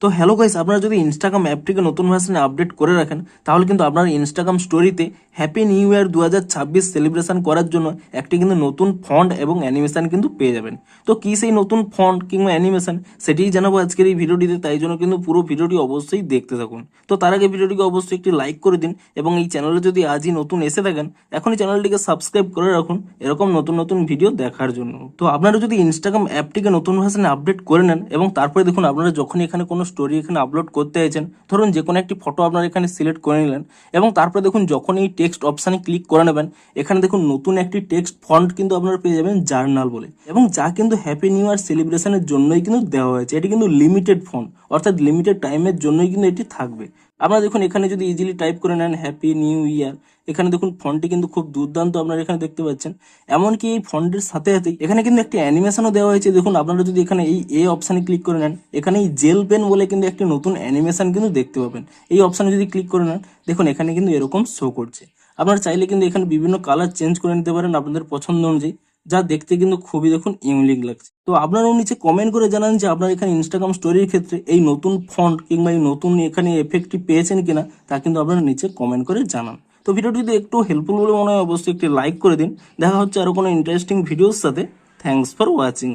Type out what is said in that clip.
তো hello guys, আপনারা যদি ইনস্টাগ্রাম অ্যাপটিকে নতুন ভার্সনে আপডেট করে রাখেন তাহলে কিন্তু আপনার ইনস্টাগ্রাম স্টোরিতে হ্যাপি নিউ ইয়ার 2026 সেলিব্রেশন করার জন্য একটি কিন্তু নতুন ফন্ট এবং অ্যানিমেশন কিন্তু পেয়ে যাবেন। তো কি সেই নতুন ফন্ট কিংবা অ্যানিমেশন সেটিই জানাবো আজকের এই ভিডিওটিতে, তাই জন্য কিন্তু পুরো ভিডিওটি অবশ্যই দেখতে থাকুন। তো তার আগে ভিডিওটিকে অবশ্যই একটি লাইক করে দিন এবং এই চ্যানেলে যদি আজই নতুন এসে থাকেন এখনই চ্যানেলটিকে সাবস্ক্রাইব করে রাখুন এরকম নতুন নতুন ভিডিও দেখার জন্য। তো আপনারা যদি ইনস্টাগ্রাম অ্যাপটিকে নতুন ভার্সনে আপডেট করে নেন এবং তারপরে দেখুন আপনারা যখন এখানে কোনো স্টোরি এখানে আপলোড করতে চাইছেন, ধরুন যে কোনো একটি ফটো আপনারা এখানে সিলেক্ট করে নিলেন এবং তারপরে দেখুন যখন এই টেক্সট অপশানে ক্লিক করে নেবেন এখানে দেখুন নতুন একটি টেক্সট ফন্ট কিন্তু আপনারা পেয়ে যাবেন জার্নাল বলে, এবং যা কিন্তু হ্যাপি নিউ ইয়ার সেলিব্রেশনের জন্যই কিন্তু দেওয়া হয়েছে। এটি কিন্তু লিমিটেড ফন্ট, অর্থাৎ লিমিটেড টাইমের জন্যই কিন্তু এটি থাকবে। আপনারা দেখুন এখানে যদি ইজিলি টাইপ করে নেন হ্যাপি নিউ ইয়ার, এখানে দেখুন ফন্টটি কিন্তু খুব দুর্দান্ত আপনারা এখানে দেখতে পাচ্ছেন। এমনকি এই ফন্টের সাথে সাথে এখানে কিন্তু একটি অ্যানিমেশনও দেওয়া হয়েছে। দেখুন আপনারা যদি এখানে এই অপশানে ক্লিক করে নেন এখানে এই জেল পেন বলে কিন্তু একটি নতুন অ্যানিমেশন কিন্তু দেখতে পাবেন। এই অপশানে যদি ক্লিক করে নেন দেখুন এখানে কিন্তু এরকম শো করছে। আপনারা চাইলে কিন্তু এখানে বিভিন্ন কালার চেঞ্জ করে নিতে পারেন আপনাদের পছন্দ অনুযায়ী, যা দেখতে কিন্তু খুবই দেখুন ইউনিক লাগছে। তো আপনারাও নিচে কমেন্ট করে জানান যে আপনারা এখানে ইনস্টাগ্রাম স্টোরির ক্ষেত্রে এই নতুন ফন্ট কিংবা এই নতুন এখানে এফেক্টটি পেয়েছেন কিনা, তা কিন্তু আপনারা নিচে কমেন্ট করে জানান। তো ভিডিওটি যদি একটু হেল্পফুল বলে মনে হয় অবশ্যই একটি লাইক করে দিন। দেখা হচ্ছে আরো কোনো ইন্টারেস্টিং ভিডিওর সাথে। Thanks for watching.